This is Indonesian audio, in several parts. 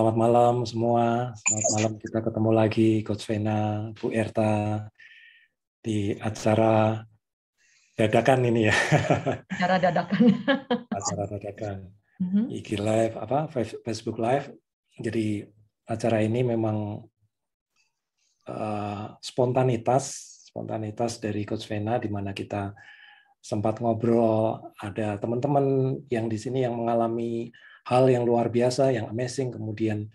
Selamat malam semua. Selamat malam, kita ketemu lagi Coach Vena, Bu Erta di acara dadakan ini ya. Acara dadakan. Acara dadakan. IG Live, Facebook Live. Jadi acara ini memang spontanitas dari Coach Vena, di mana kita sempat ngobrol, ada teman-teman yang di sini yang mengalami hal yang luar biasa, yang amazing, kemudian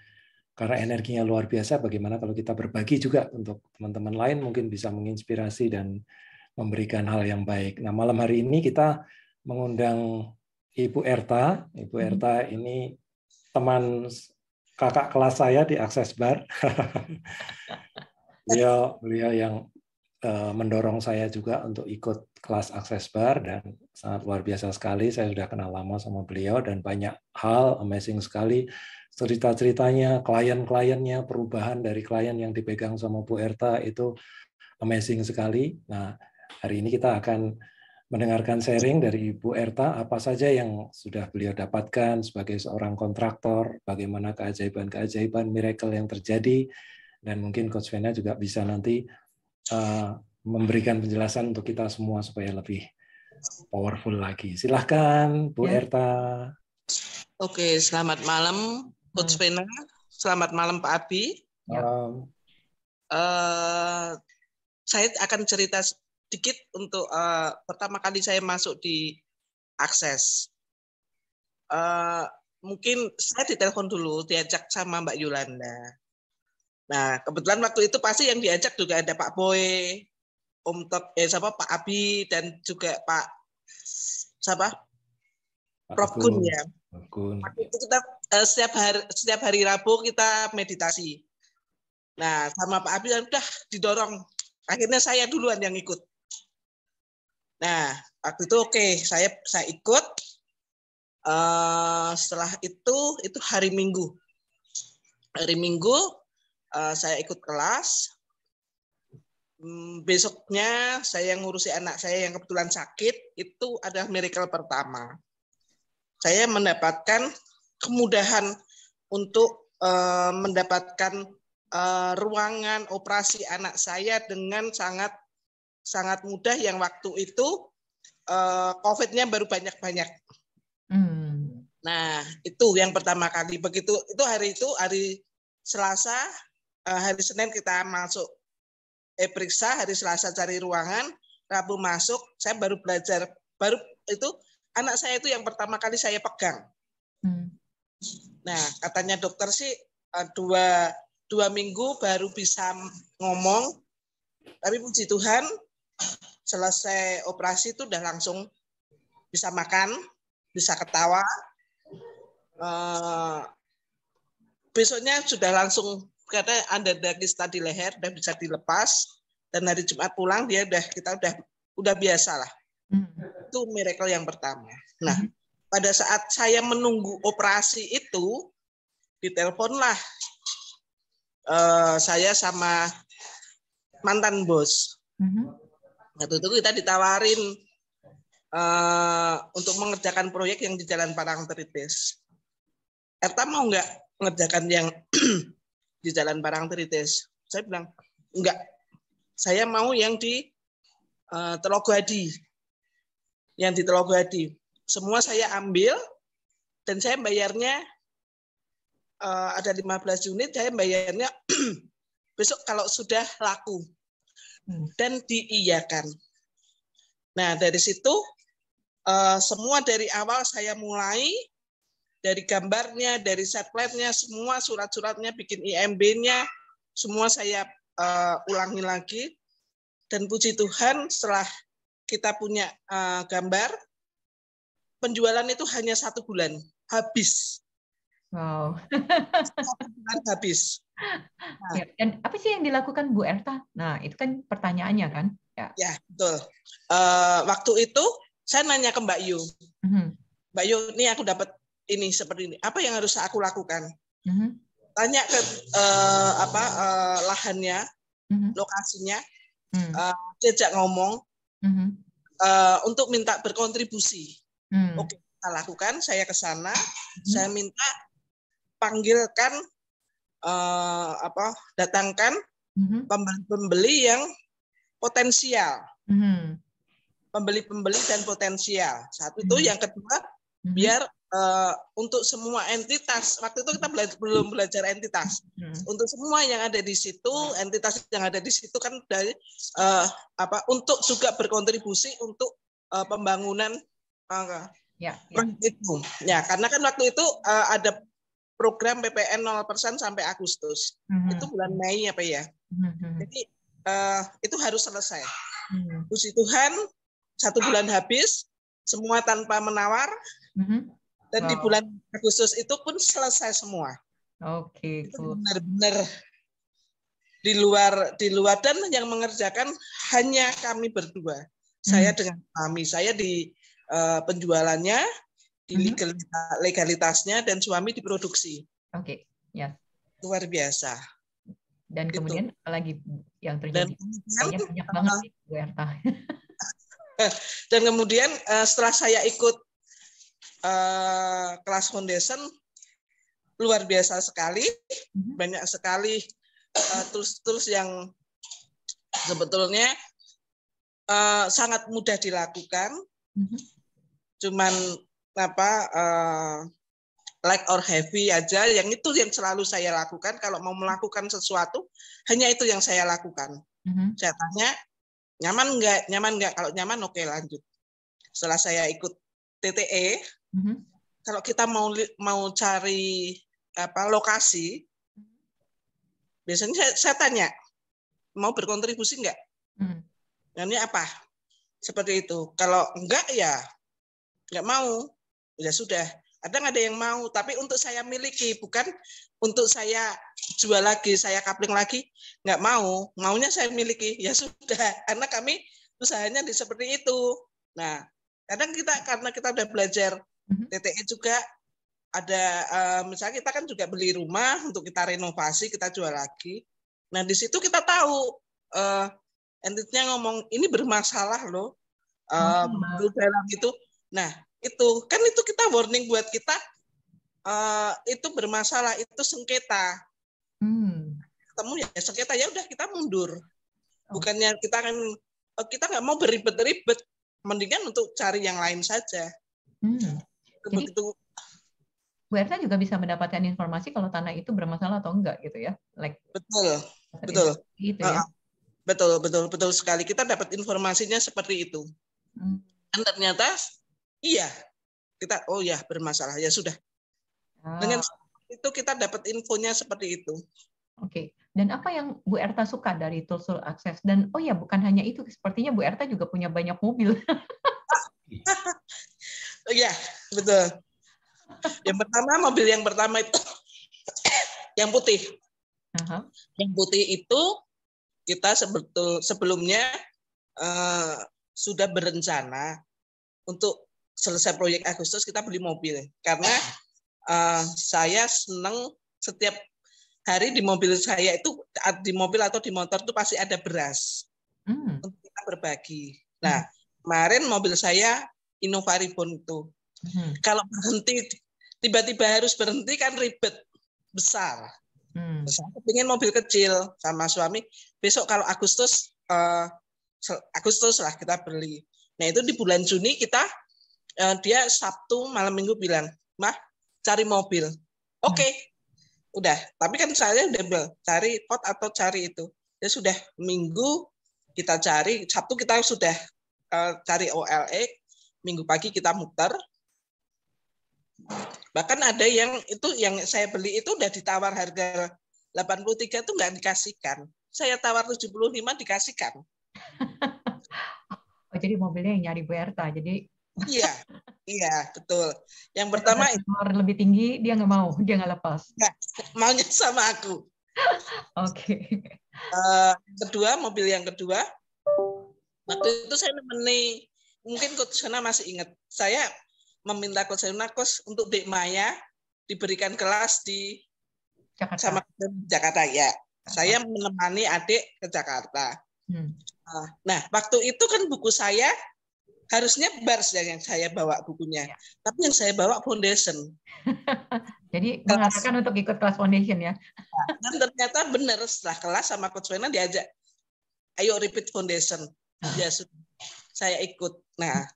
karena energinya luar biasa, bagaimana kalau kita berbagi juga untuk teman-teman lain, mungkin bisa menginspirasi dan memberikan hal yang baik. Nah, malam hari ini kita mengundang Ibu Erta. Ibu Erta ini teman kakak kelas saya di Access Bar. Beliau yang mendorong saya juga untuk ikut kelas Access Bar, dan sangat luar biasa sekali. Saya sudah kenal lama sama beliau dan banyak hal amazing sekali. Cerita-ceritanya, klien-kliennya, perubahan dari klien yang dipegang sama Bu Erta itu amazing sekali. Nah, hari ini kita akan mendengarkan sharing dari Bu Erta, apa saja yang sudah beliau dapatkan sebagai seorang kontraktor, bagaimana keajaiban-keajaiban miracle yang terjadi, dan mungkin Coach Vena juga bisa nanti memberikan penjelasan untuk kita semua supaya lebih powerful lagi. Silahkan, Bu Erta. Oke, selamat malam Coach Vena. Selamat malam Pak Abi. Saya akan cerita sedikit untuk pertama kali saya masuk di Akses. Mungkin saya ditelepon dulu, diajak sama Mbak Yolanda. Nah, kebetulan waktu itu pasti yang diajak juga ada Pak Boy, Om Top, Pak Abi, dan juga Pak Prof Gun ya. Waktu itu kita setiap hari Rabu kita meditasi. Nah, sama Pak Abi udah didorong. Akhirnya saya duluan yang ikut. Nah, waktu itu oke, saya ikut. Setelah itu hari Minggu. Hari Minggu saya ikut kelas. Besoknya saya ngurusi anak saya yang kebetulan sakit. Itu adalah miracle pertama. Saya mendapatkan kemudahan untuk mendapatkan ruangan operasi anak saya dengan sangat mudah, yang waktu itu COVID-nya baru banyak-banyak. Nah, itu yang pertama kali. Begitu hari Selasa, hari Senin kita masuk periksa, hari Selasa cari ruangan, Rabu masuk, saya baru belajar, itu anak saya itu yang pertama kali saya pegang. Nah, katanya dokter sih dua minggu baru bisa ngomong, tapi puji Tuhan selesai operasi itu udah langsung bisa makan, bisa ketawa. Besoknya sudah langsung karena ada daging di leher, udah bisa dilepas, dan hari Jumat pulang kita udah biasa lah. Itu miracle yang pertama. Nah, pada saat saya menunggu operasi itu, diteleponlah saya sama mantan bos. Waktu itu kita ditawarin untuk mengerjakan proyek yang di Jalan Parangtritis. Erta mau nggak mengerjakan yang di Jalan Parangtritis? Saya bilang enggak. Saya mau yang di Telogadi. Yang di Telogadi. Semua saya ambil dan saya bayarnya ada 15 unit, saya bayarnya besok kalau sudah laku. Dan diiyakan. Nah, dari situ semua dari awal saya mulai, dari gambarnya, dari set plan-nya, semua surat-suratnya, bikin IMB-nya, semua saya ulangi lagi. Dan puji Tuhan, setelah kita punya gambar, penjualan itu hanya 1 bulan, habis. Wow. 1 bulan habis. Nah, dan apa sih yang dilakukan Bu Erta? Nah, itu kan pertanyaannya kan? Ya, betul. Waktu itu saya nanya ke Mbak Yu. Mbak Yu, ini aku dapat ini seperti ini. Apa yang harus aku lakukan? Tanya ke lahannya, lokasinya, diajak ngomong untuk minta berkontribusi. Oke, kita lakukan. Saya ke sana, saya minta panggilkan datangkan pembeli-pembeli yang potensial. Pembeli-pembeli dan potensial. Satu itu, yang kedua biar untuk semua entitas, waktu itu kita belum belajar entitas. Untuk semua yang ada di situ, entitas yang ada di situ kan dari untuk juga berkontribusi untuk pembangunan itu. Ya, karena kan waktu itu ada program PPN 0% sampai Agustus. Itu bulan Mei apa ya? Jadi itu harus selesai. Puji Tuhan, 1 bulan habis, semua tanpa menawar, dan di bulan Agustus itu pun selesai semua. Oke, itu benar-benar di luar dan yang mengerjakan hanya kami berdua. Saya dengan suami, saya di penjualannya, di legalitasnya, dan suami di produksi. Oke, ya. Luar biasa. Dan gitu. Kemudian apalagi yang terjadi? Kayaknya banyak banget nih, Bu Erta. Dan kemudian setelah saya ikut kelas foundation, luar biasa sekali, banyak sekali tools-tools yang sebetulnya sangat mudah dilakukan, cuman like or heavy aja, yang itu yang selalu saya lakukan. Kalau mau melakukan sesuatu, hanya itu yang saya lakukan. Saya tanya, nyaman nggak? Kalau nyaman, oke, lanjut. Setelah saya ikut TTE, kalau kita mau cari lokasi, biasanya saya tanya, mau berkontribusi nggak? Ini apa? Seperti itu. Kalau enggak, ya nggak mau. Ya sudah. Kadang ada yang mau, tapi untuk saya miliki, bukan untuk saya jual lagi, saya kapling lagi, nggak mau. Maunya saya miliki, ya sudah. Karena kami usahanya seperti itu. Nah, kadang karena kita udah belajar TTE juga, ada misalnya kita kan juga beli rumah untuk kita renovasi, kita jual lagi. Nah, di situ kita tahu entitasnya ngomong, ini bermasalah loh, dalam itu. Nah, itu kita warning buat kita, itu bermasalah, itu sengketa. Ketemu ya sengketa, ya udah kita mundur. Bukannya kita nggak mau beribet-ribet, mendingan untuk cari yang lain saja. Jadi Bu Erta juga bisa mendapatkan informasi kalau tanah itu bermasalah atau enggak gitu ya? Betul. Gitu ya? Betul sekali. Kita dapat informasinya seperti itu. Dan ternyata iya, kita bermasalah, ya sudah. Dengan itu kita dapat infonya seperti itu. Oke. Dan apa yang Bu Erta suka dari tools akses? Dan bukan hanya itu, sepertinya Bu Erta juga punya banyak mobil. Iya, betul. Mobil yang pertama itu yang putih. Yang putih itu kita sebelumnya sudah berencana untuk selesai proyek Agustus kita beli mobil, karena saya senang setiap hari di mobil saya itu, di mobil atau di motor itu pasti ada beras untuk kita berbagi. Nah, kemarin mobil saya Innova Reborn itu, kalau berhenti tiba-tiba harus berhenti kan ribet besar. Saya pengen mobil kecil sama suami. Besok kalau Agustus lah kita beli. Nah, itu di bulan Juni dia Sabtu malam Minggu bilang, "Mah, cari mobil." Oke. Udah. Tapi kan saya udah bilang, cari pot atau cari itu. Ya sudah, Minggu kita cari, Sabtu kita sudah cari OLX, Minggu pagi kita muter. Bahkan ada yang saya beli itu udah ditawar harga 83 itu nggak dikasihkan. Saya tawar 75 dikasihkan. Jadi mobilnya yang nyari Bu Erta. Jadi Iya, betul. Yang pertama lebih tinggi dia nggak mau, dia nggak lepas. Maunya sama aku. Oke. Mobil yang kedua, waktu itu saya nemeni, mungkin Coach Hana masih ingat, saya meminta Coach Hana untuk Dek Maya diberikan kelas di Jakarta ya. Saya menemani adik ke Jakarta. Nah, waktu itu kan buku saya harusnya Bars yang saya bawa bukunya, tapi yang saya bawa Foundation. Jadi mengatakan untuk ikut kelas foundation ya. Dan ternyata benar setelah kelas sama Coach Wena diajak, ayo repeat foundation. Ya sudah, saya ikut. Nah,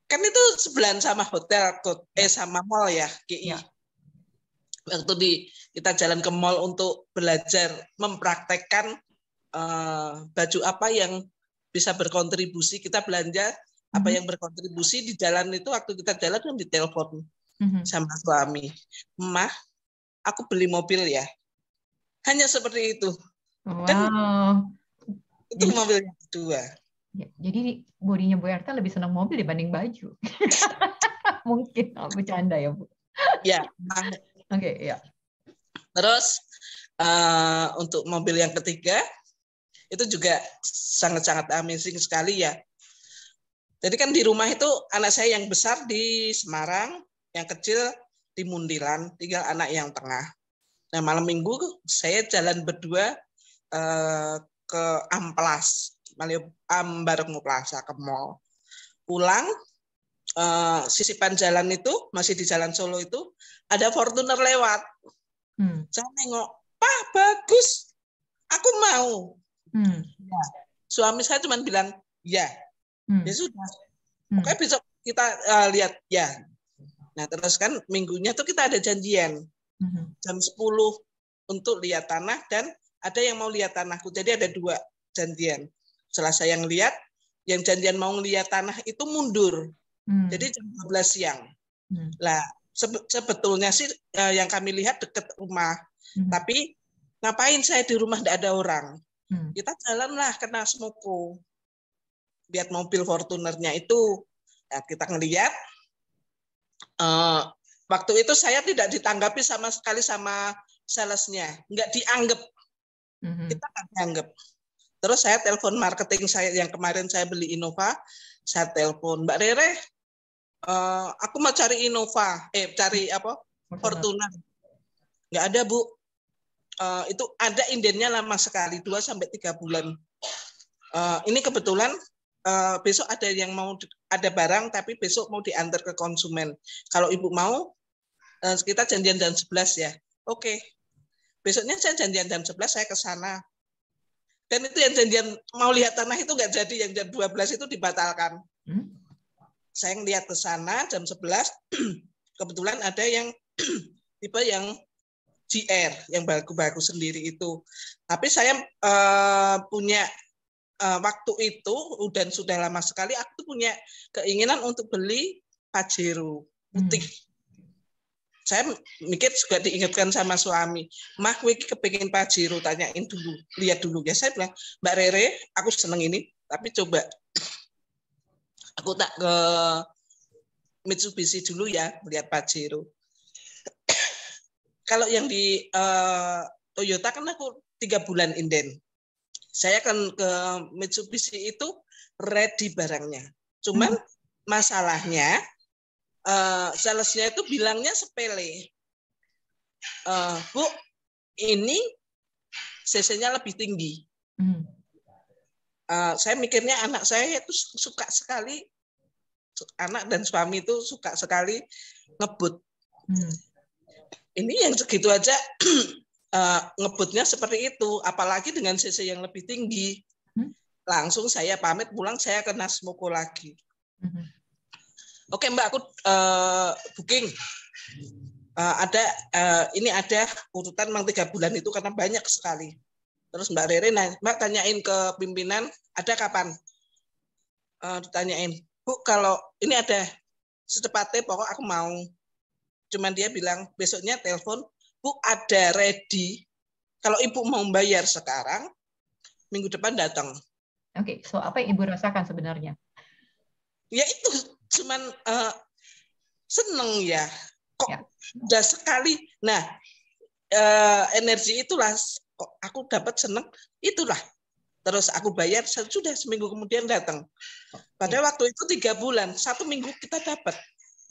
kan itu sebelahan sama hotel, sama mall ya, GI. Waktu kita jalan ke mall untuk belajar mempraktekkan baju apa yang bisa berkontribusi, kita belanja apa yang berkontribusi di jalan itu. Waktu kita jalan kan ditelepon sama suami, "Mah, aku beli mobil ya." Hanya seperti itu. Wow. Dan itu mobil yang kedua. Ya, jadi bodinya Bu Erta lebih senang mobil dibanding baju. Mungkin bercanda ya Bu. Ya. Oke, ya. Terus untuk mobil yang ketiga itu juga sangat-sangat amazing sekali ya. Jadi kan di rumah itu anak saya yang besar di Semarang, yang kecil di Muntilan, tinggal anak yang tengah. Nah, malam minggu saya jalan berdua ke Amplas, Barokmo Plaza, ke mall. Pulang, sisipan jalan itu, masih di Jalan Solo itu, ada Fortuner lewat. Saya nengok, "Pak, bagus, aku mau." Ya. Suami saya cuma bilang, ya. Ya sudah. Oke, besok kita lihat ya. Nah, terus kan minggunya tuh kita ada janjian. Jam 10 untuk lihat tanah dan ada yang mau lihat tanahku. Jadi ada 2 janjian. Setelah saya ngelihat, yang janjian mau lihat tanah itu mundur. Jadi jam 12 siang. Lah, sebetulnya sih yang kami lihat dekat rumah. Tapi ngapain saya di rumah tidak ada orang? Kita jalanlah ke Nasmoko. Lihat mobil Fortunernya itu. Ya, kita ngelihat. Waktu itu saya tidak ditanggapi sama sekali sama salesnya. Nggak dianggap. Kita nggak dianggap. Terus saya telepon marketing saya yang kemarin saya beli Innova. Saya telepon, "Mbak Rere, aku mau cari Innova. Cari apa? Fortuner." Nggak ada, Bu. Itu ada indennya lama sekali, 2-3 bulan. Ini kebetulan besok ada yang mau ada barang, tapi besok mau diantar ke konsumen. Kalau Ibu mau, kita janjian jam 11 ya. Oke. Besoknya saya janjian jam 11, saya ke sana. Dan itu yang janjian mau lihat tanah itu nggak jadi, yang jam 12 itu dibatalkan. Saya ngelihat ke sana jam 11, kebetulan ada yang tipe yang GR, yang bagus-bagus sendiri itu. Tapi saya punya waktu itu, dan sudah lama sekali, aku punya keinginan untuk beli Pajero putih. Saya mikir juga diingatkan sama suami, "Mah, kowe kepengin Pajero, tanyain dulu, lihat dulu." Ya saya bilang, "Mbak Rere, aku seneng ini, tapi coba aku tak ke Mitsubishi dulu ya, lihat Pajero." Kalau yang di Toyota kan aku 3 bulan inden. Saya kan ke Mitsubishi itu ready barangnya. Cuman masalahnya salesnya itu bilangnya sepele. "Bu, ini cc-nya lebih tinggi." Saya mikirnya anak saya itu suka sekali, anak dan suami itu suka sekali ngebut. Ini yang segitu aja ngebutnya seperti itu, apalagi dengan cc yang lebih tinggi. Langsung saya pamit pulang, saya ke Nasmoko lagi. "Oke Mbak, aku booking. Ini ada urutan memang 3 bulan itu karena banyak sekali." Terus Mbak Rere, Mbak tanyain ke pimpinan, "Ada kapan?" Ditanyain, "Bu, kalau ini ada secepatnya, pokok aku mau." Cuman dia bilang, besoknya telepon, "Bu, ada ready. Kalau Ibu mau bayar sekarang, minggu depan datang." Oke, so apa yang Ibu rasakan sebenarnya? Ya itu, cuman seneng ya. Kok udah sekali. Nah, energi itulah, kok aku dapat seneng, itulah. Terus aku bayar, sudah seminggu kemudian datang. Pada waktu itu 3 bulan, 1 minggu kita dapat.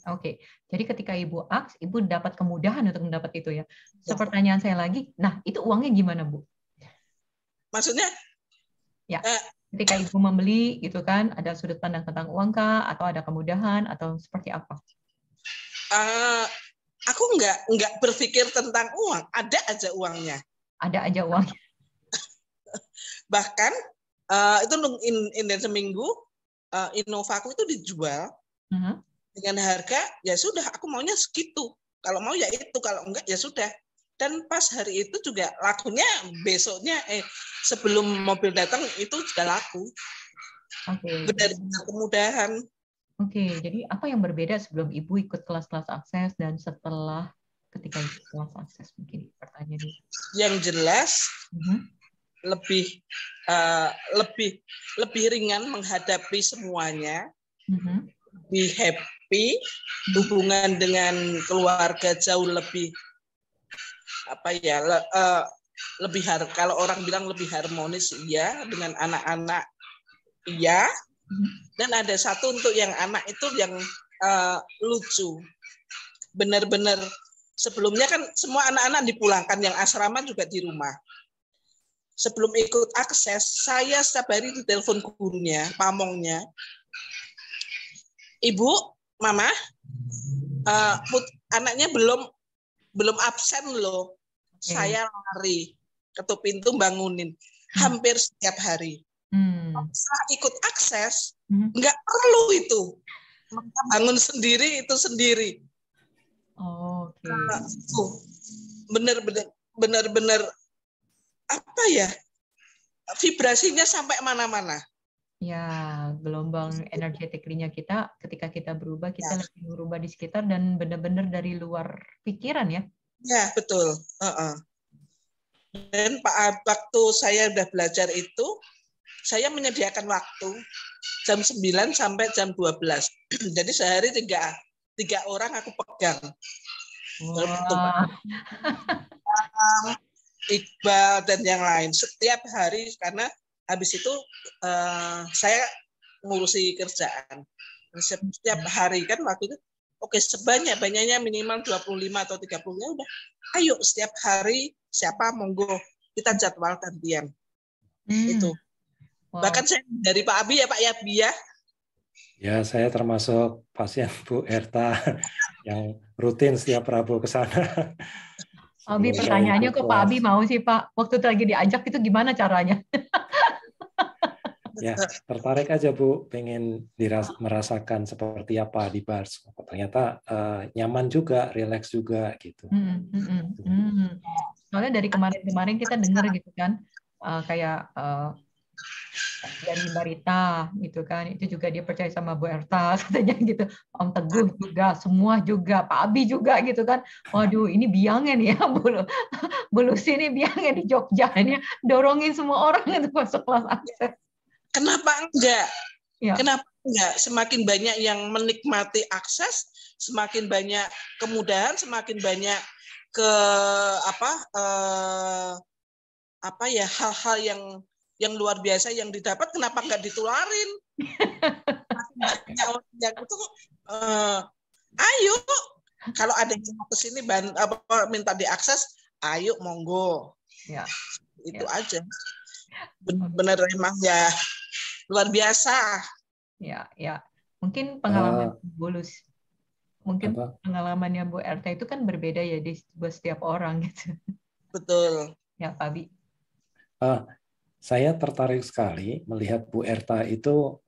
Oke, jadi ketika Ibu aks, Ibu dapat kemudahan untuk mendapat itu ya. Pertanyaan saya lagi, nah itu uangnya gimana, Bu? Maksudnya? Ya, ketika Ibu membeli gitu kan, ada sudut pandang tentang uang kah, atau ada kemudahan, atau seperti apa? aku nggak berpikir tentang uang, ada aja uangnya. Ada aja uang. Bahkan itu seminggu Innovaku itu dijual dengan harga ya sudah, aku maunya segitu. Kalau mau ya itu, kalau enggak ya sudah. Dan pas hari itu juga lakunya besoknya sebelum mobil datang itu sudah laku. Benar-benar kemudahan. Oke, jadi apa yang berbeda sebelum Ibu ikut kelas-kelas akses dan setelah ketika ikut kelas akses mungkin pertanyaannya? Yang jelas lebih ringan menghadapi semuanya, lebih happy, hubungan dengan keluarga jauh lebih lebih kalau orang bilang lebih harmonis, iya, dengan anak-anak, iya. Dan ada satu untuk yang anak itu yang lucu, benar-benar sebelumnya kan semua anak-anak dipulangkan, yang asrama juga di rumah. Sebelum ikut akses, saya setiap hari ditelepon gurunya, pamongnya, Ibu, Mama, anaknya belum absen loh. Saya lari ketuk pintu bangunin hampir setiap hari. Setelah ikut akses, nggak perlu itu. Mereka bangun sendiri, itu sendiri. Benar-benar apa ya? Vibrasinya sampai mana-mana. Ya, gelombang energetiknya kita ketika kita berubah, kita lebih berubah di sekitar dan benar-benar dari luar pikiran ya. Ya, betul. Dan waktu saya udah belajar itu, saya menyediakan waktu jam 9 sampai jam 12. Jadi sehari tiga orang aku pegang. Wow. Iqbal dan yang lain setiap hari, karena habis itu saya ngurusi kerjaan. Setiap hari kan waktu itu oke, sebanyak-banyaknya minimal 25 atau 30 ya udah. Ayo setiap hari siapa monggo kita jadwal gantian. Itu. Wow. Bahkan saya dari Pak Abi ya Pak Yabi ya. Ya, saya termasuk pasien Bu Erta yang rutin setiap Rabu ke sana. Abi, pertanyaannya kok Pak Abi mau sih Pak? Waktu itu lagi diajak itu gimana caranya? Ya, tertarik aja Bu, pengen merasakan seperti apa di Bars. Ternyata nyaman juga, rileks juga gitu. Soalnya dari kemarin-kemarin kita dengar gitu kan, kayak dari Mbak Rita gitu kan, itu juga dia percaya sama Bu Erta katanya gitu, Om Teguh juga, semua juga, Pak Abi juga gitu kan. Waduh, ini biangnya nih ya, Bu Lucy ini biangnya di Jogja ini dorongin semua orang itu masuk kelas akses. Kenapa enggak? Ya. Kenapa enggak? Semakin banyak yang menikmati akses, semakin banyak kemudahan, semakin banyak hal-hal yang luar biasa yang didapat, kenapa enggak ditularin? Yang itu ayo, kalau ada yang mau ke sini minta diakses, ayo monggo. Ya. Itu aja. Benar emang ya luar biasa. Ya. Mungkin pengalaman Bulus, mungkin pengalamannya Bu Erta itu kan berbeda ya di setiap orang gitu. Betul. Ya, Pak Abi. Saya tertarik sekali melihat Bu Erta itu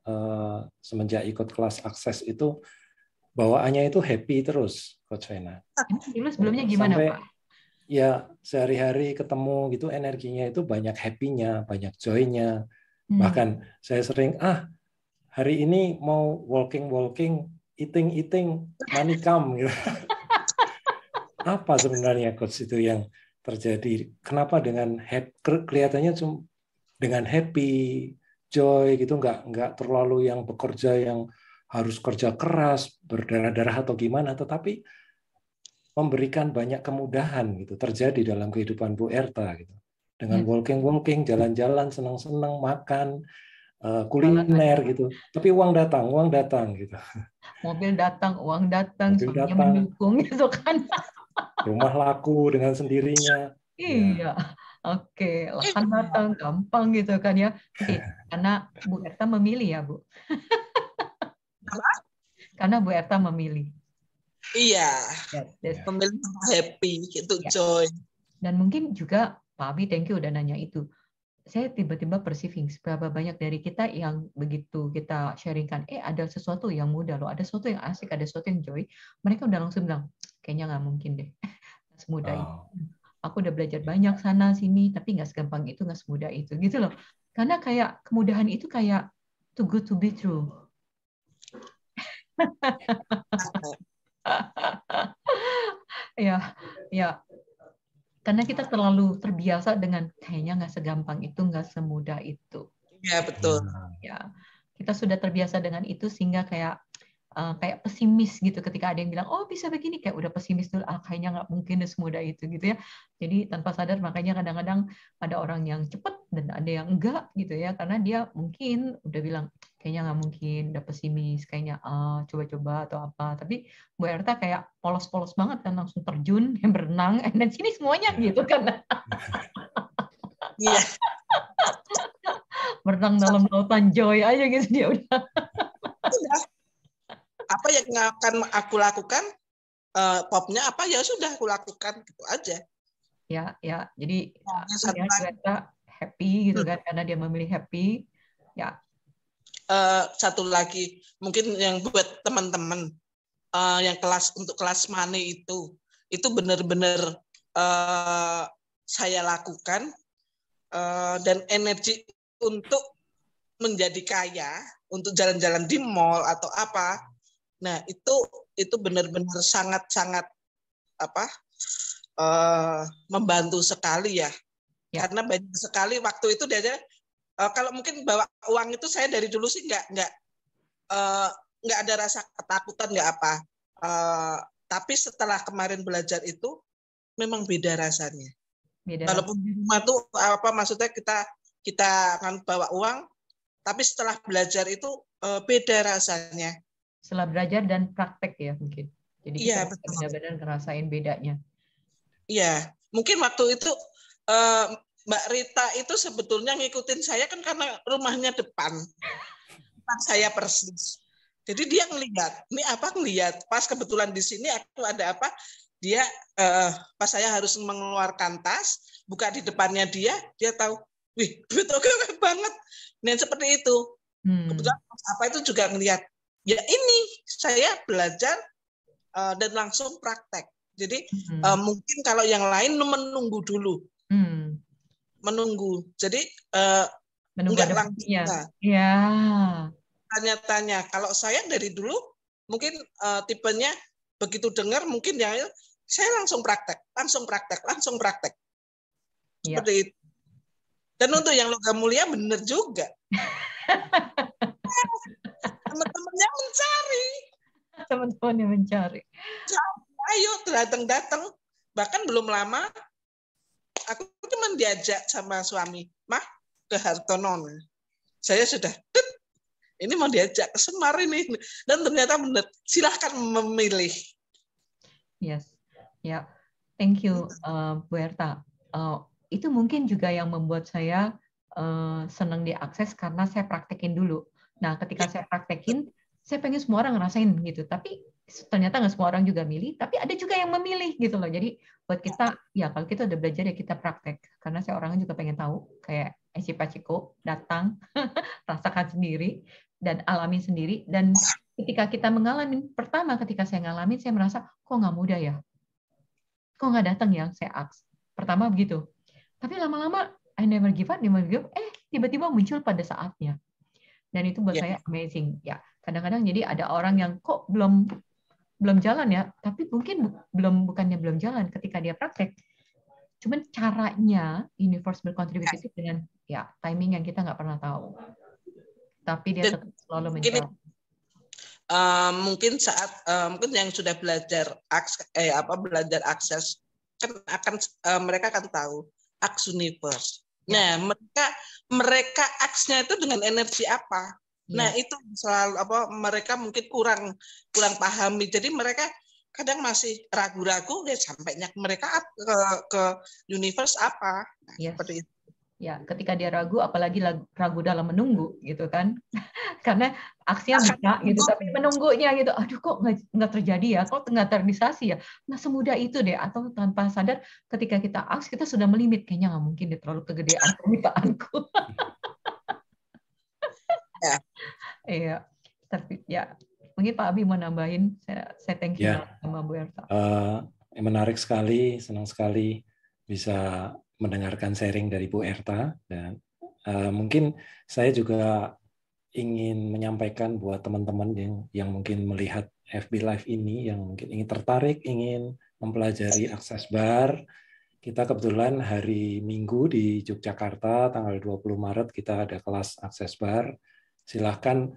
semenjak ikut kelas akses itu bawaannya itu happy terus, Coach Vena. Dulu sebelumnya gimana, sampai, Pak? Ya, sehari-hari ketemu gitu energinya itu banyak happy-nya, banyak joy-nya. Bahkan saya sering, hari ini mau walking, eating, money come. Gitu. Apa sebenarnya Coach itu yang terjadi? Kenapa dengan kelihatannya cuma dengan happy, joy gitu, nggak terlalu yang bekerja yang harus kerja keras, berdarah-darah atau gimana, tetapi memberikan banyak kemudahan gitu terjadi dalam kehidupan Bu Erta gitu. Dengan walking, jalan-jalan, senang-senang, makan, kuliner gitu. Tapi uang datang gitu. Mobil datang, uang datang, suaminya mendukung gitu kan. Rumah laku dengan sendirinya. Iya. Oke, lahan datang gampang gitu kan ya. Oke, karena Bu Erta memilih ya, Bu. Karena Bu Erta memilih. Iya, Yes. memilih happy, itu Ya. joy. Dan mungkin juga Pak Abi, thank you udah nanya itu. Saya tiba-tiba perceiving seberapa banyak dari kita yang begitu kita sharingkan, ada sesuatu yang mudah loh, ada sesuatu yang asik, ada sesuatu yang joy, mereka udah langsung bilang, kayaknya nggak mungkin deh, nggak semudah itu. Aku udah belajar banyak sana sini, tapi nggak segampang itu, nggak semudah itu, gitu loh. Karena kayak kemudahan itu kayak too good to be true. Ya. Karena kita terlalu terbiasa dengan kayaknya nggak segampang itu, nggak semudah itu. Iya, betul. Ya, kita sudah terbiasa dengan itu sehingga kayak pesimis gitu ketika ada yang bilang, oh bisa begini, kayak udah pesimis dulu, kayaknya nggak mungkin semudah itu gitu ya. Jadi tanpa sadar makanya kadang-kadang ada orang yang cepat dan ada yang enggak gitu ya, karena dia mungkin udah bilang kayaknya nggak mungkin, udah pesimis, kayaknya coba-coba atau apa. Tapi Bu Erta kayak polos-polos banget kan, langsung terjun, yang berenang, dan sini semuanya gitu kan. Iya. Berenang dalam lautan joy aja gitu dia udah. Apa yang akan aku lakukan, popnya apa ya sudah aku lakukan gitu aja. Ya, jadi kita happy gitu kan, karena dia memilih happy. Ya. Satu lagi mungkin yang buat teman-teman yang untuk kelas money itu benar-benar saya lakukan, dan energi untuk menjadi kaya, untuk jalan-jalan di mall atau apa. Nah, itu benar-benar sangat-sangat membantu sekali ya. Karena banyak sekali waktu itu dia kalau mungkin bawa uang itu saya dari dulu sih nggak ada rasa ketakutan, nggak apa. Tapi setelah kemarin belajar itu memang beda rasanya. Walaupun di rumah tuh maksudnya kita kan bawa uang, tapi setelah belajar itu beda rasanya. Setelah belajar dan praktek ya mungkin. Jadi kita benar-benar ngerasain bedanya. Iya, mungkin waktu itu Mbak Rita itu sebetulnya ngikutin saya kan karena rumahnya depan saya persis. Jadi dia ngelihat pas kebetulan di sini aku ada apa, dia pas saya harus mengeluarkan tas, buka di depannya dia tahu, wih, duit oke banget. Nah, seperti itu. Kebetulan apa itu juga ngelihat, ya ini saya belajar dan langsung praktek. Jadi mungkin kalau yang lain menunggu dulu. Menunggu. Jadi enggak langsung. Ya. Tanya-tanya. Kalau saya dari dulu mungkin tipenya begitu dengar mungkin ya saya langsung praktek. Seperti itu. Dan untuk yang logam mulia benar juga. Teman-temannya mencari. Teman-temannya mencari. Ayo datang. Bahkan belum lama aku cuma diajak sama suami, Mah, ke Hartono. Saya sudah ini mau diajak ke Semar ini, dan ternyata benar, silahkan memilih. Yes, ya, thank you Bu Erta. Itu mungkin juga yang membuat saya senang diakses karena saya praktekin dulu. Nah, ketika saya praktekin, saya pengen semua orang ngerasain gitu. Tapi ternyata nggak semua orang juga milih, tapi ada juga yang memilih gitu loh. Jadi buat kita, ya kalau kita udah belajar ya kita praktek. Karena saya orangnya juga pengen tahu, kayak Eci Paciko, datang, rasakan sendiri, dan alami sendiri. Dan ketika kita mengalami, pertama ketika saya ngalamin, saya merasa, kok nggak mudah ya? Kok nggak datang ya? Saya aks. Pertama begitu. Tapi lama-lama, I never give up, tiba-tiba muncul pada saatnya. Dan itu buat saya amazing. Ya, kadang-kadang jadi ada orang yang kok belum jalan ya, tapi mungkin bukannya belum jalan ketika dia praktek. Cuman caranya universe berkontribusi dengan timing yang kita nggak pernah tahu. Tapi dia tetap selalu mencoba. Mungkin saat mungkin yang sudah belajar akses kan mereka akan tahu aks universe. Nah, mereka aksnya itu dengan energi apa? Nah, itu selalu mereka mungkin kurang pahami. Jadi mereka kadang masih ragu-ragu sampainya mereka ke universe apa. Nah, seperti itu. Ya, ketika dia ragu, apalagi ragu dalam menunggu, gitu kan? Karena aksinya bisa, gitu, tapi menunggunya gitu, aduh kok nggak terjadi ya, kok nggak terrealisasi ya? Nah, semudah itu deh, atau tanpa sadar, ketika kita aks, kita sudah melimit, kayaknya nggak mungkin deh terlalu kegedean permintaanku. Iya, tapi ya mungkin Pak Abi mau nambahin, saya thank you banget sama Bu Erta. Menarik sekali, senang sekali bisa mendengarkan sharing dari Bu Erta, dan mungkin saya juga ingin menyampaikan buat teman-teman yang mungkin melihat FB Live ini, yang mungkin ingin tertarik, ingin mempelajari Access Bar. Kita kebetulan hari Minggu di Yogyakarta, tanggal 20 Maret, kita ada kelas Access Bar. Silahkan,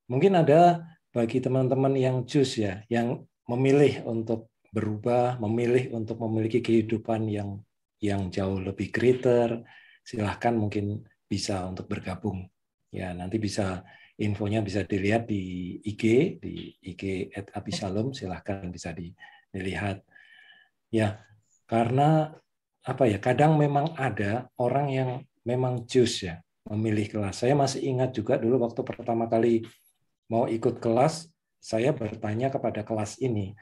mungkin ada bagi teman-teman yang jus ya, yang memilih untuk berubah, memilih untuk memiliki kehidupan yang jauh lebih greater, silahkan mungkin bisa untuk bergabung. Ya, nanti bisa infonya bisa dilihat di IG @abishalom, silahkan bisa dilihat. Ya, karena apa ya? Kadang memang ada orang yang memang jus ya memilih kelas. Saya masih ingat juga dulu waktu pertama kali mau ikut kelas, saya bertanya kepada kelas ini,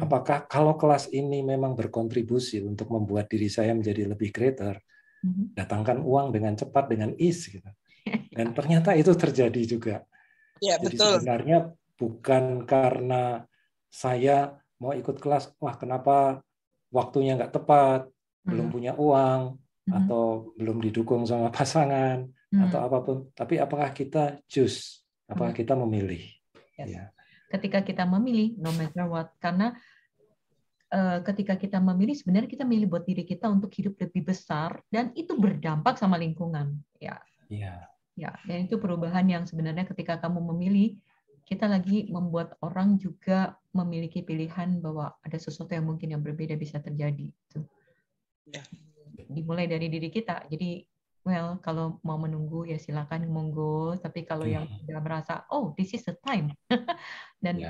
apakah kalau kelas ini memang berkontribusi untuk membuat diri saya menjadi lebih greater, datangkan uang dengan cepat, dengan ease, gitu. Dan ternyata itu terjadi juga. Ya, jadi betul. Sebenarnya bukan karena saya mau ikut kelas, wah kenapa waktunya nggak tepat, belum punya uang, atau belum didukung sama pasangan, atau apapun. Tapi apakah kita choose? Apakah kita memilih? Yes. Ya. Ketika kita memilih, no matter what, karena ketika kita memilih, sebenarnya kita milih buat diri kita untuk hidup lebih besar, dan itu berdampak sama lingkungan. Ya. Ya, dan itu perubahan yang sebenarnya ketika kamu memilih, kita lagi membuat orang juga memiliki pilihan bahwa ada sesuatu yang mungkin yang berbeda bisa terjadi. Dimulai dari diri kita. Jadi, well, kalau mau menunggu ya silakan monggo. Tapi kalau yang sudah merasa, oh, this is the time, dan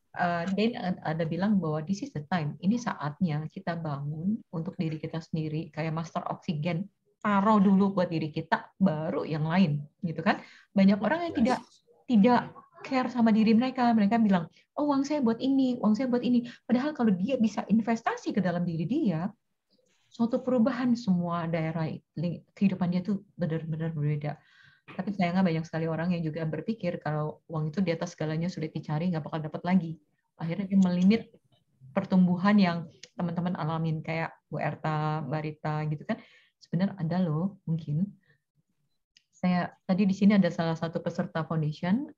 Dan ada bilang bahwa this is the time. Ini saatnya kita bangun untuk diri kita sendiri, kayak master oksigen. Taruh dulu buat diri kita, baru yang lain, gitu kan? Banyak orang yang tidak care sama diri mereka. Mereka bilang, oh uang saya buat ini, uang saya buat ini. Padahal kalau dia bisa investasi ke dalam diri dia, suatu perubahan semua daerah kehidupan dia tuh benar-benar berbeda. Tapi sayangnya banyak sekali orang yang juga berpikir kalau uang itu di atas segalanya sulit dicari, nggak bakal dapat lagi. Akhirnya dia melimit pertumbuhan yang teman-teman alamin, kayak Bu Erta, Mbak Rita gitu kan. Sebenarnya ada loh, mungkin. Saya tadi di sini ada salah satu peserta foundation,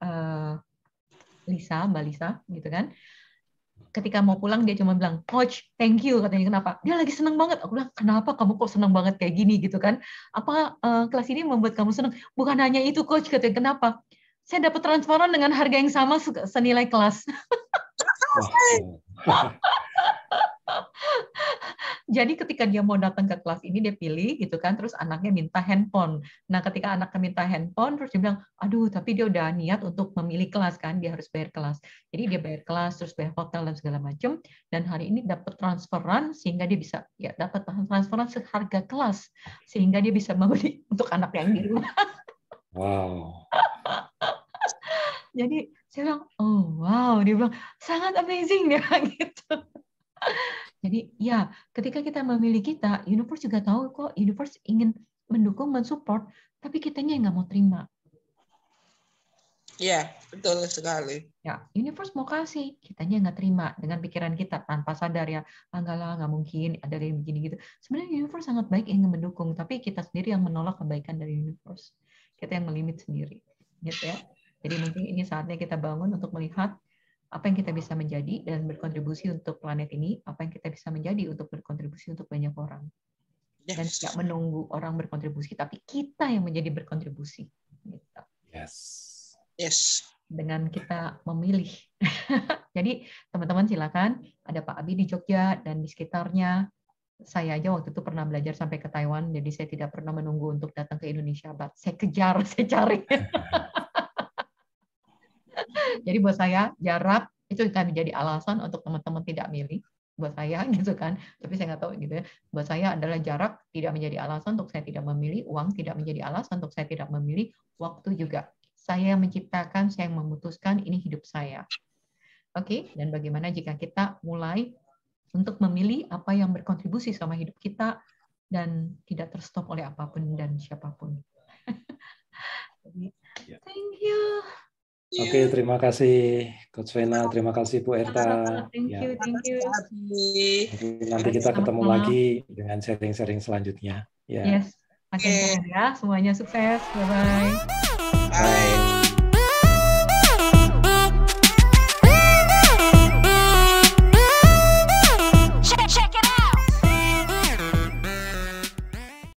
Mbak Lisa, gitu kan. Ketika mau pulang dia cuma bilang, coach, thank you, katanya. Kenapa? Dia lagi senang banget. Aku bilang, kenapa kamu kok senang banget kayak gini gitu kan? Apa kelas ini membuat kamu senang? Bukan hanya itu, coach, katanya. Kenapa? Saya dapat transferan dengan harga yang sama senilai kelas. Jadi ketika dia mau datang ke kelas ini, dia pilih gitu kan, terus anaknya minta handphone. Nah, ketika anaknya minta handphone, terus dia bilang, aduh, tapi dia udah niat untuk memilih kelas kan, dia harus bayar kelas. Jadi dia bayar kelas, terus bayar hotel dan segala macam. Dan hari ini dapat transferan sehingga dia bisa dapat transferan seharga kelas, sehingga dia bisa membeli untuk anak yang di rumah. Wow. Jadi saya bilang, oh wow, dia bilang sangat amazing dia gitu. Jadi ya, ketika kita memilih kita, universe juga tahu kok, universe ingin mendukung, mensupport, tapi kitanya yang nggak mau terima. Iya, betul sekali. Ya, universe mau kasih, kitanya nggak terima dengan pikiran kita tanpa sadar ya, enggak lah, nggak mungkin ada yang begini gitu. Sebenarnya universe sangat baik ingin mendukung, tapi kita sendiri yang menolak kebaikan dari universe. Kita yang melimit sendiri, gitu ya. Jadi mungkin ini saatnya kita bangun untuk melihat apa yang kita bisa menjadi dan berkontribusi untuk planet ini, apa yang kita bisa menjadi untuk berkontribusi untuk banyak orang. Dan tidak menunggu orang berkontribusi, tapi kita yang menjadi berkontribusi. Gitu. Yes. Dengan kita memilih. Jadi teman-teman silakan, ada Pak Abi di Jogja dan di sekitarnya. Saya aja waktu itu pernah belajar sampai ke Taiwan, jadi saya tidak pernah menunggu untuk datang ke Indonesia, but saya kejar, saya cari. Jadi buat saya, jarak itu akan menjadi alasan untuk teman-teman tidak milih. buat saya gitu kan, tapi saya nggak tahu gitu ya. Buat saya adalah jarak tidak menjadi alasan untuk saya tidak memilih, uang tidak menjadi alasan untuk saya tidak memilih, waktu juga. Saya yang menciptakan, saya yang memutuskan, ini hidup saya. Oke, dan bagaimana jika kita mulai untuk memilih apa yang berkontribusi sama hidup kita dan tidak terstop oleh apapun dan siapapun. Thank you. Oke, terima kasih Coach Vena, terima kasih Bu Erta. Thank you, thank you. Nanti kita ketemu lagi dengan sharing-sharing selanjutnya. Yes, makin keren ya. Semuanya sukses. Bye-bye.